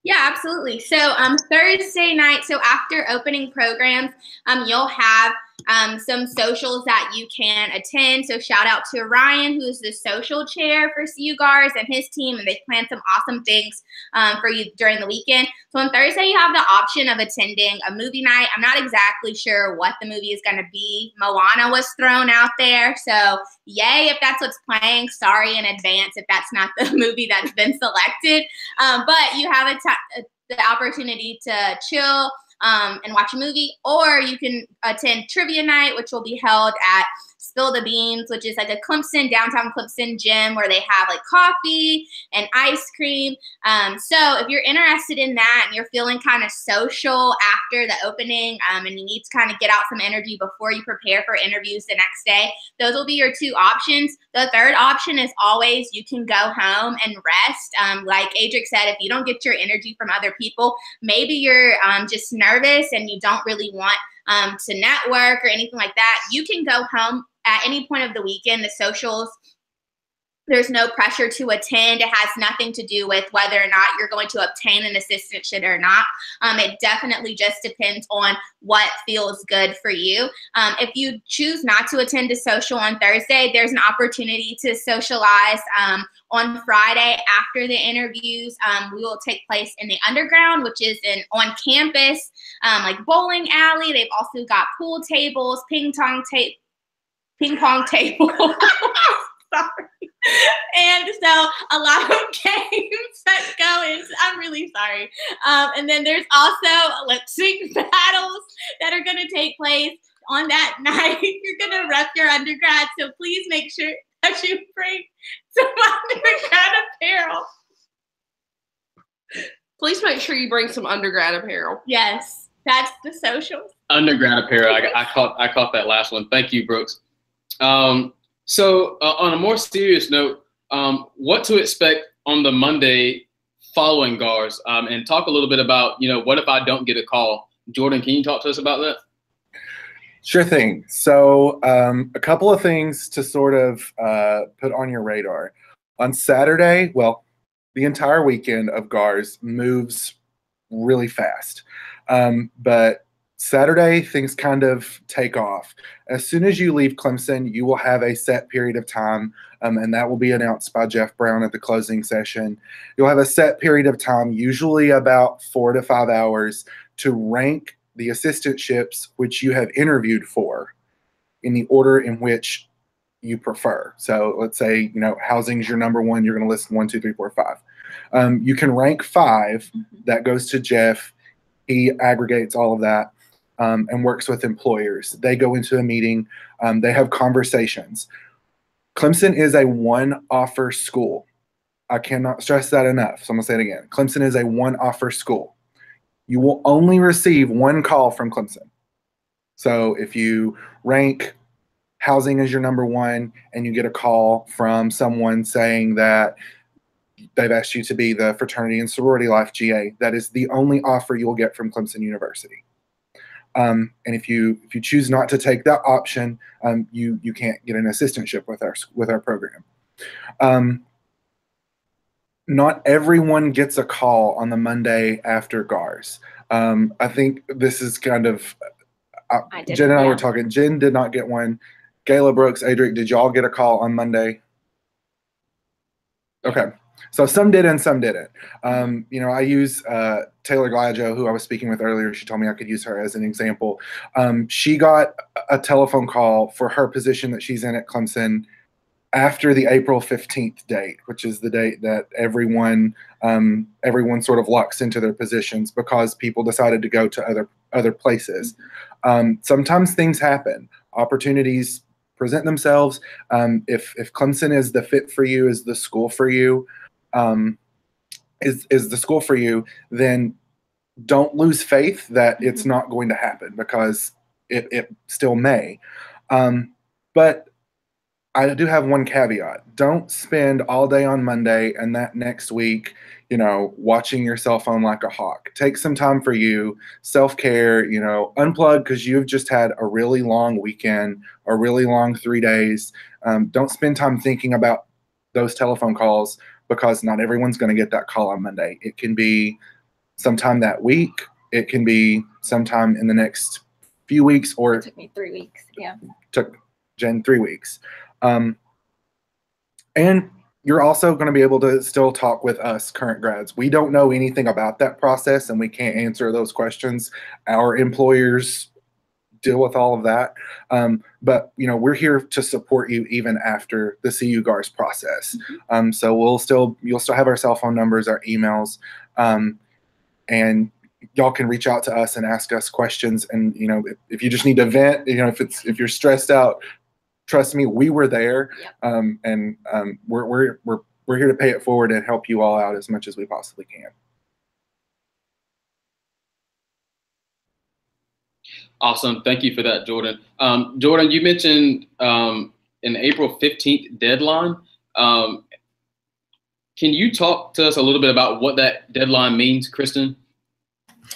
Yeah, absolutely. So Thursday night, so after opening programs, you'll have some socials that you can attend. So shout out to Ryan, who's the social chair for CU-GARS, and his team, and they plan some awesome things for you during the weekend. So on Thursday, you have the option of attending a movie night. I'm not exactly sure what the movie is going to be. Moana was thrown out there, so yay if that's what's playing. Sorry in advance if that's not the movie that's been selected. But you have the opportunity to chill and watch a movie, or you can attend trivia night, which will be held at Spill the Beans, which is like a downtown Clemson gym where they have like coffee and ice cream. So if you're interested in that and you're feeling kind of social after the opening, and you need to kind of get out some energy before you prepare for interviews the next day, those will be your two options. The third option is always you can go home and rest. Like Adric said, if you don't get your energy from other people, maybe you're just nervous and you don't really want to network or anything like that, you can go home at any point of the weekend. The socials, there's no pressure to attend. It has nothing to do with whether or not you're going to obtain an assistantship or not. It definitely just depends on what feels good for you. If you choose not to attend a social on Thursday, there's an opportunity to socialize on Friday after the interviews. We will take place in the underground, which is on campus, like bowling alley. They've also got pool tables, ping pong table. Sorry. And so a lot of games that go in. I'm really sorry. And then there's also lip sync battles that are going to take place on that night. You're going to rep your undergrad, so please make sure that you bring some undergrad apparel. Please make sure you bring some undergrad apparel. Yes, that's the socials. Undergrad apparel. I caught that last one. Thank you, Brooks. So on a more serious note, what to expect on the Monday following GARS, and talk a little bit about, what if I don't get a call? Jordan, can you talk to us about that? Sure thing. So a couple of things to sort of put on your radar. On Saturday, well, the entire weekend of GARS moves really fast. But Saturday, things kind of take off. As soon as you leave Clemson, you will have a set period of time, and that will be announced by Jeff Brown at the closing session. You'll have a set period of time, usually about 4 to 5 hours, to rank the assistantships which you have interviewed for in the order in which you prefer. So let's say, housing's your number one, you're going to list 1, 2, 3, 4, 5. You can rank 5. That goes to Jeff. He aggregates all of that. And works with employers. They go into a meeting. They have conversations. Clemson is a one-offer school. I cannot stress that enough, so I'm going to say it again. Clemson is a one-offer school. You will only receive one call from Clemson. So if you rank housing as your number one and you get a call from someone saying that they've asked you to be the fraternity and sorority life GA, that is the only offer you will get from Clemson University. And if you choose not to take that option, you can't get an assistantship with our program. Not everyone gets a call on the Monday after GARS. I think this is kind of Jen and I were talking. Jen did not get one. Gayla, Brooks, Adric, did y'all get a call on Monday? Okay. So some did and some didn't. I use Taylor Gladjo, who I was speaking with earlier. She told me I could use her as an example. She got a telephone call for her position that she's in at Clemson after the April 15th date, which is the date that everyone sort of locks into their positions because people decided to go to other places. Sometimes things happen. Opportunities present themselves. If Clemson is the fit for you, is the school for you, is the school for you, then don't lose faith that it's not going to happen, because it still may. But I do have one caveat. Don't spend all day on Monday and that next week, watching your cell phone like a hawk. Take some time for you, self-care, unplug, because you've just had a really long weekend, a really long 3 days. Don't spend time thinking about those telephone calls, because not everyone's going to get that call on Monday. It can be sometime that week. It can be sometime in the next few weeks, or it took me 3 weeks. Yeah. Took Jen 3 weeks. And you're also going to be able to still talk with us current grads. We don't know anything about that process, and we can't answer those questions. Our employers deal with all of that. But we're here to support you even after the CU-GARS process. So you'll still have our cell phone numbers, our emails, and y'all can reach out to us and ask us questions. And, you know, if you just need to vent, you know, if you're stressed out, trust me, we were there. Yep. We're here to pay it forward and help you all out as much as we possibly can. Awesome. Thank you for that, Jordan. Jordan, you mentioned an April 15th deadline. Can you talk to us a little bit about what that deadline means, Kristen?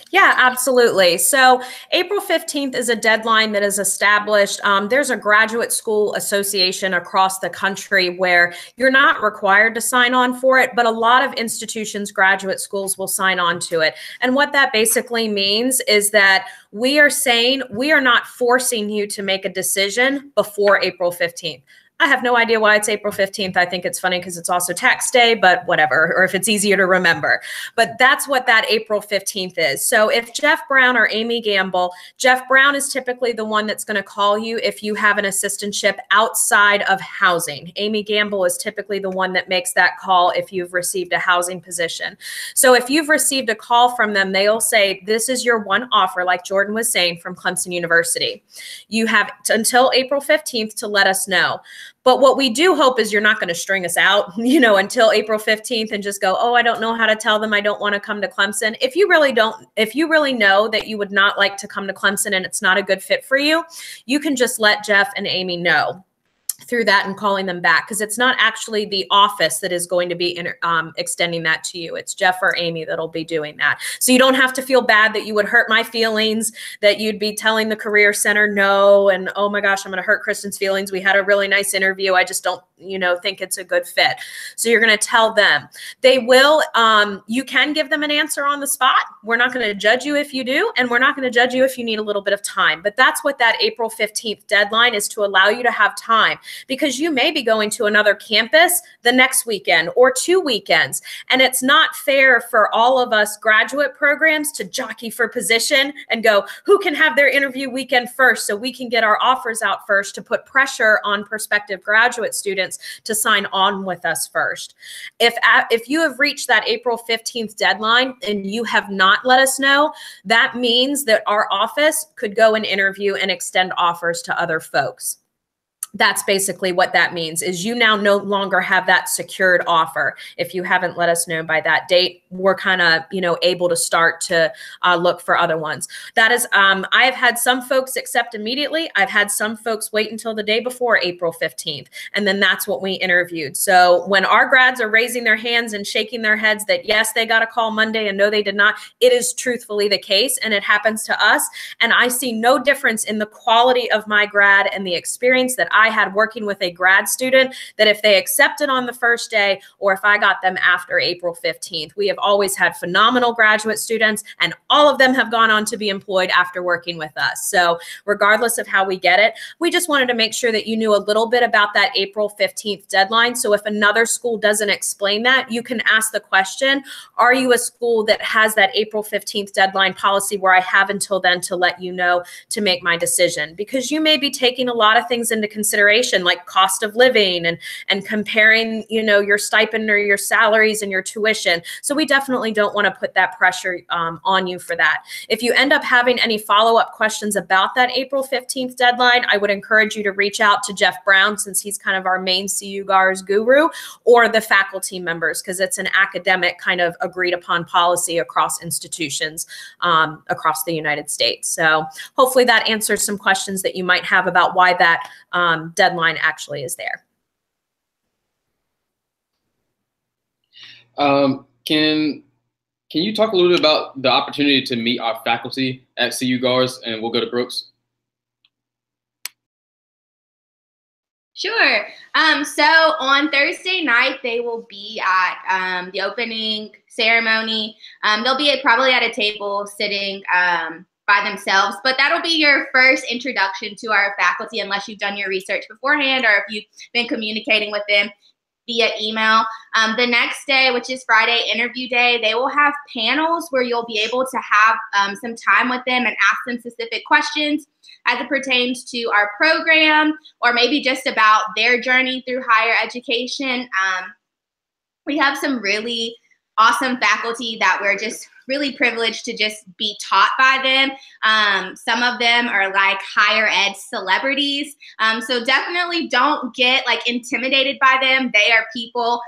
Yeah, absolutely. So April 15th is a deadline that is established. There's a graduate school association across the country where you're not required to sign on for it, but a lot of institutions, graduate schools will sign on to it. And what that basically means is that we are saying we are not forcing you to make a decision before April 15th. I have no idea why it's April 15th. I think it's funny because it's also tax day, but whatever, or if it's easier to remember. But that's what that April 15th is. So if Jeff Brown or Amy Gamble, Jeff Brown is typically the one that's going to call you if you have an assistantship outside of housing. Amy Gamble is typically the one that makes that call if you've received a housing position. So if you've received a call from them, they'll say, this is your one offer, like Jordan was saying, from Clemson University. You have until April 15th to let us know. But what we do hope is you're not going to string us out, you know, until April 15th and just go, oh, I don't know how to tell them I don't want to come to Clemson. If you really know that you would not like to come to Clemson and it's not a good fit for you, you can just let Jeff and Amy know through that and calling them back, because it's not actually the office that is going to be extending that to you. It's Jeff or Amy that'll be doing that. So you don't have to feel bad that you would hurt my feelings, that you'd be telling the Career Center no, and oh my gosh, I'm going to hurt Kristen's feelings. We had a really nice interview. I just don't, you know, think it's a good fit. So you're going to tell them. They will, you can give them an answer on the spot. We're not going to judge you if you do, and we're not going to judge you if you need a little bit of time. But that's what that April 15th deadline is, to allow you to have time, because you may be going to another campus the next weekend or 2 weekends. And it's not fair for all of us graduate programs to jockey for position and go, who can have their interview weekend first so we can get our offers out first, to put pressure on prospective graduate students to sign on with us first. If you have reached that April 15th deadline and you have not let us know, that means that our office could go and interview and extend offers to other folks. That's basically what that means, is you now no longer have that secured offer. If you haven't let us know by that date, we're kind of, you know, able to start to look for other ones. That is, I have had some folks accept immediately. I've had some folks wait until the day before April 15th. And then that's what we interviewed. So when our grads are raising their hands and shaking their heads that yes, they got a call Monday and no, they did not, it is truthfully the case, and it happens to us. And I see no difference in the quality of my grad and the experience that I had working with a grad student, that if they accepted on the first day or if I got them after April 15th. We have always had phenomenal graduate students, and all of them have gone on to be employed after working with us. So regardless of how we get it, we just wanted to make sure that you knew a little bit about that April 15th deadline. So if another school doesn't explain that, you can ask the question, are you a school that has that April 15th deadline policy where I have until then to let you know to make my decision? Because you may be taking a lot of things into consideration, like cost of living and comparing, you know, your stipend or your salaries and your tuition. So we definitely don't want to put that pressure on you for that. If you end up having any follow-up questions about that April 15th deadline, I would encourage you to reach out to Jeff Brown, since he's kind of our main CU-GARS guru, or the faculty members, because it's an academic kind of agreed upon policy across institutions across the United States. So hopefully that answers some questions that you might have about why that deadline actually is there. Can you talk a little bit about the opportunity to meet our faculty at CU-GARS, and we'll go to Brooks? Sure. So on Thursday night, they will be at the opening ceremony. They'll be probably at a table sitting by themselves, but that'll be your first introduction to our faculty, unless you've done your research beforehand or if you've been communicating with them via email. The next day, which is Friday interview day, they will have panels where you'll be able to have some time with them and ask them specific questions as it pertains to our program, or maybe just about their journey through higher education. We have some really awesome faculty that we're just really privileged to just be taught by them. Some of them are like higher ed celebrities. So definitely don't get like intimidated by them. They are people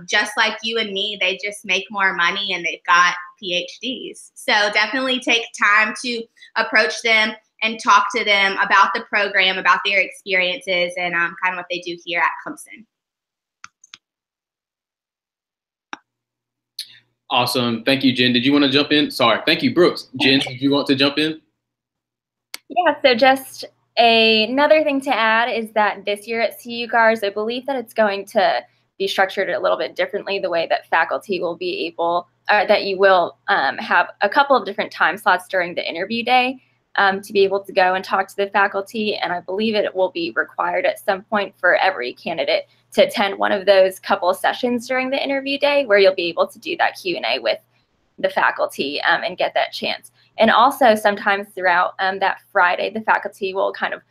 just like you and me. They just make more money and they've got PhDs. So definitely take time to approach them and talk to them about the program, about their experiences, and kind of what they do here at Clemson. Awesome. Thank you, Jen. Did you want to jump in? Sorry. Thank you, Brooks. Jen, did you want to jump in? Yeah, so just another thing to add is that this year at CU-GARS, I believe that it's going to be structured a little bit differently, the way that faculty will be able, or that you will have a couple of different time slots during the interview day to be able to go and talk to the faculty. And I believe it will be required at some point for every candidate to attend one of those couple of sessions during the interview day where you'll be able to do that Q&A with the faculty and get that chance. And also sometimes throughout that Friday, the faculty will kind of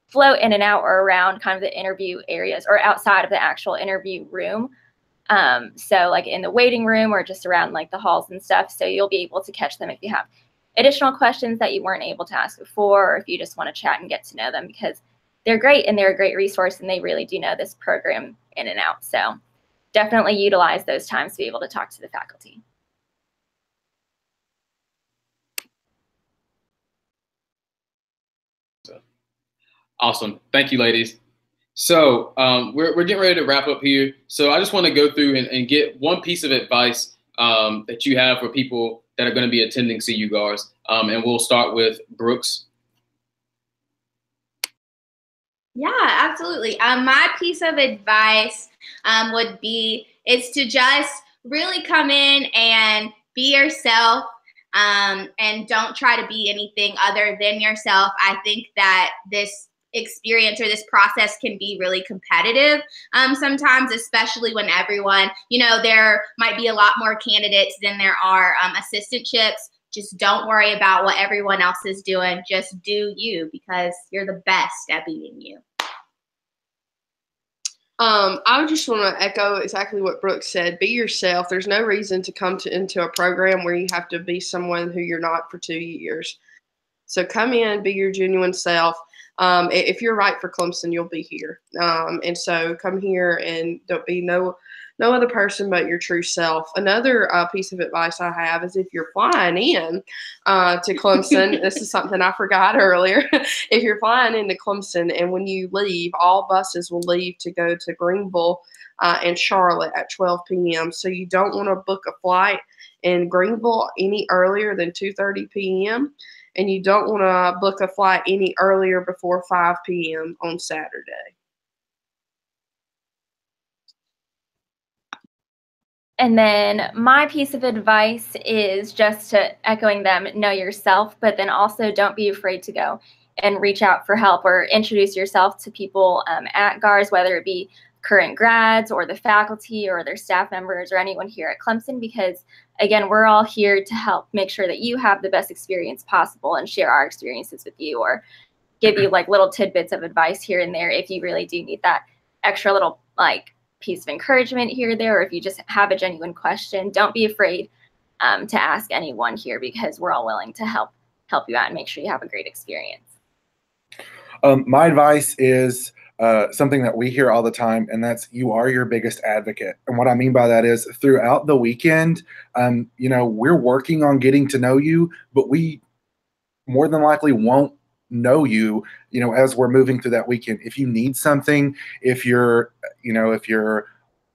float in and out or around kind of the interview areas or outside of the actual interview room. So like in the waiting room or just around like the halls and stuff. So you'll be able to catch them if you have additional questions that you weren't able to ask before, or if you just want to chat and get to know them, because they're great and they're a great resource and they really do know this program in and out. So definitely utilize those times to be able to talk to the faculty. Awesome. Thank you, ladies. So we're getting ready to wrap up here. So I just want to go through and get one piece of advice that you have for people that are going to be attending CU-GARS. And we'll start with Brooks. Yeah, absolutely. My piece of advice would be is to just really come in and be yourself and don't try to be anything other than yourself. I think that this experience or this process can be really competitive sometimes, especially when everyone, there might be a lot more candidates than there are assistantships. Just don't worry about what everyone else is doing. Just do you, because you're the best at being you. I just want to echo exactly what Brooke said. Be yourself. There's no reason to come into a program where you have to be someone who you're not for 2 years. So come in, be your genuine self. If you're right for Clemson, you'll be here. And so come here and don't be no other person but your true self. Another piece of advice I have is if you're flying in to Clemson, this is something I forgot earlier. If you're flying into Clemson and when you leave, all buses will leave to go to Greenville and Charlotte at 12 p.m. So you don't want to book a flight in Greenville any earlier than 2:30 p.m. And you don't want to book a flight any earlier before 5 p.m. on Saturday. And then my piece of advice is just to echoing them, know yourself, but then also don't be afraid to go and reach out for help or introduce yourself to people at GARS, whether it be current grads or the faculty or their staff members or anyone here at Clemson, because again, we're all here to help make sure that you have the best experience possible and share our experiences with you or give you like little tidbits of advice here and there if you really do need that extra little like piece of encouragement here or there, or if you just have a genuine question. Don't be afraid to ask anyone here, because we're all willing to help you out and make sure you have a great experience. My advice is something that we hear all the time, and that's you are your biggest advocate. And what I mean by that is throughout the weekend, we're working on getting to know you, but we more than likely won't know you, as we're moving through that weekend. If you need something, if you're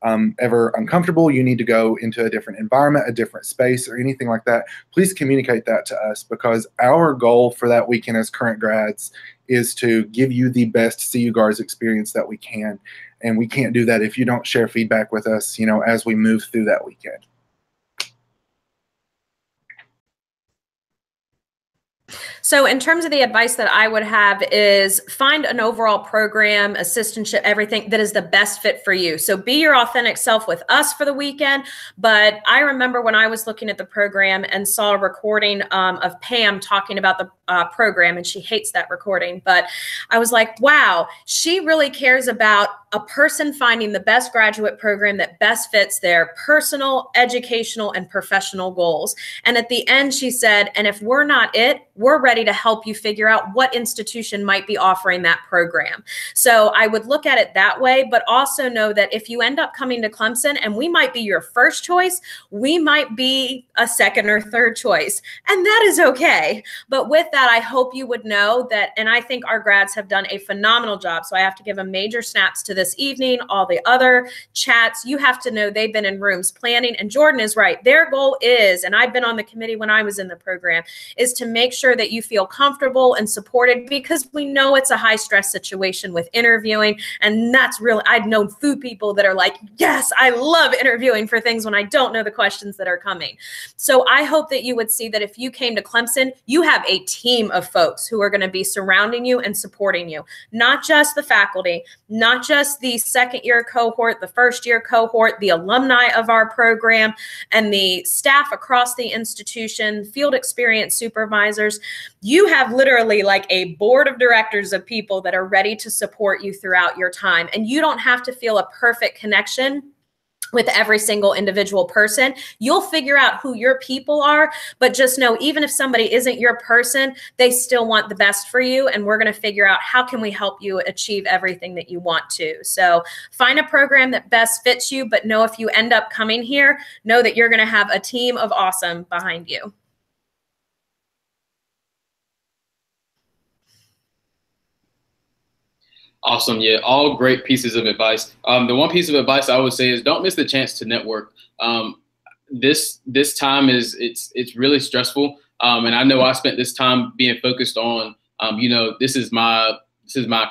ever uncomfortable, you need to go into a different environment, a different space, or anything like that, please communicate that to us, because our goal for that weekend as current grads is to give you the best CU-GARS experience that we can. And we can't do that if you don't share feedback with us, as we move through that weekend. So in terms of the advice that I would have is find an overall program, assistantship, everything that is the best fit for you. So be your authentic self with us for the weekend. But I remember when I was looking at the program and saw a recording of Pam talking about program, and she hates that recording. But I was like, wow, she really cares about a person finding the best graduate program that best fits their personal, educational, and professional goals. And at the end, she said, and if we're not it, we're ready to help you figure out what institution might be offering that program. So I would look at it that way, but also know that if you end up coming to Clemson and we might be your first choice, we might be a second or third choice, and that is okay. But with that, I hope you would know that, and I think our grads have done a phenomenal job. So I have to give them major snaps to this evening, all the other chats. You have to know they've been in rooms planning, and Jordan is right. Their goal is, and I've been on the committee when I was in the program, is to make sure that you feel comfortable and supported, because we know it's a high stress situation with interviewing. And that's really, I've known food people that are like, yes, I love interviewing for things when I don't know the questions that are coming. So I hope that you would see that if you came to Clemson, you have a team of folks who are going to be surrounding you and supporting you, not just the faculty, not just the second year cohort, the first year cohort, the alumni of our program, and the staff across the institution, field experience supervisors. You have literally like a board of directors of people that are ready to support you throughout your time. And you don't have to feel a perfect connection with every single individual person. You'll figure out who your people are, but just know, even if somebody isn't your person, they still want the best for you. And we're going to figure out how can we help you achieve everything that you want to. So find a program that best fits you, but know if you end up coming here, know that you're going to have a team of awesome behind you. Awesome. Yeah, all great pieces of advice. The one piece of advice I would say is don't miss the chance to network. This time it's really stressful. And I know I spent this time being focused on, this is my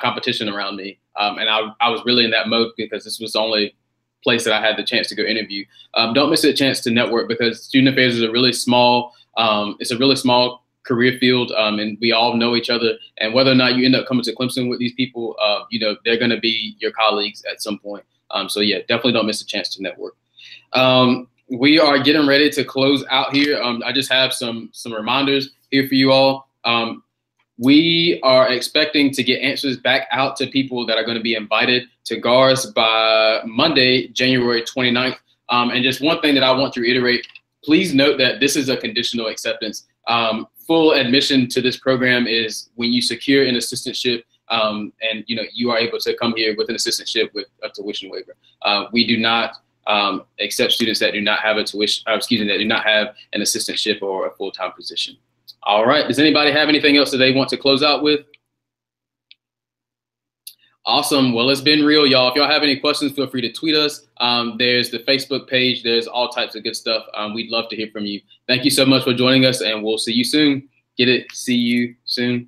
competition around me. And I was really in that mode because this was the only place that I had the chance to go interview. Don't miss a chance to network, because student affairs is a really small, it's a really small career field, and we all know each other. And whether or not you end up coming to Clemson with these people, they're going to be your colleagues at some point. So yeah, definitely don't miss a chance to network. We are getting ready to close out here. I just have some reminders here for you all. We are expecting to get answers back out to people that are going to be invited to GARS by Monday, January 29th. And just one thing that I want to reiterate, please note that this is a conditional acceptance. Full admission to this program is when you secure an assistantship, and you are able to come here with an assistantship with a tuition waiver. We do not accept students that do not have a tuition, that do not have an assistantship or a full-time position. All right. Does anybody have anything else that they want to close out with? Awesome. Well, it's been real, y'all. If y'all have any questions, feel free to tweet us. There's the Facebook page. There's all types of good stuff. We'd love to hear from you. Thank you so much for joining us, and we'll see you soon. Get it? See you soon.